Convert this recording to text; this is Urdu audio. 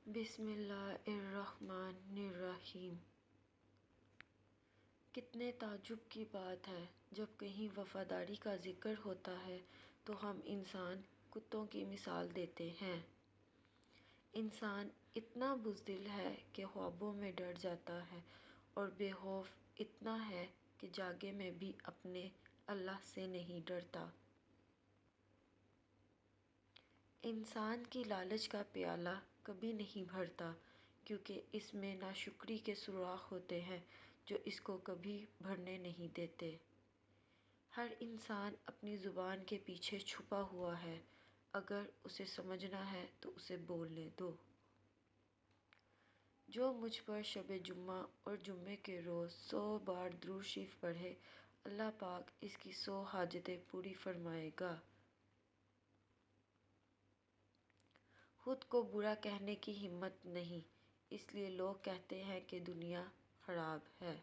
بسم اللہ الرحمن الرحیم۔ کتنے تعجب کی بات ہے، جب کہیں وفاداری کا ذکر ہوتا ہے تو ہم انسان کتوں کی مثال دیتے ہیں۔ انسان اتنا بزدل ہے کہ خوابوں میں ڈر جاتا ہے اور بے خوف اتنا ہے کہ جاگے میں بھی اپنے اللہ سے نہیں ڈرتا۔ انسان کی لالچ کا پیالہ کبھی نہیں بھرتا، کیونکہ اس میں ناشکری کے سوراخ ہوتے ہیں جو اس کو کبھی بھرنے نہیں دیتے۔ ہر انسان اپنی زبان کے پیچھے چھپا ہوا ہے، اگر اسے سمجھنا ہے تو اسے بولنے دو۔ جو مجھ پر شب جمعہ اور جمعے کے روز 100 بار درود شریف پڑھے، اللہ پاک اس کی 100 حاجتیں پوری فرمائے گا۔ خود کو برا کہنے کی ہمت نہیں، اس لیے لوگ کہتے ہیں کہ دنیا خراب ہے۔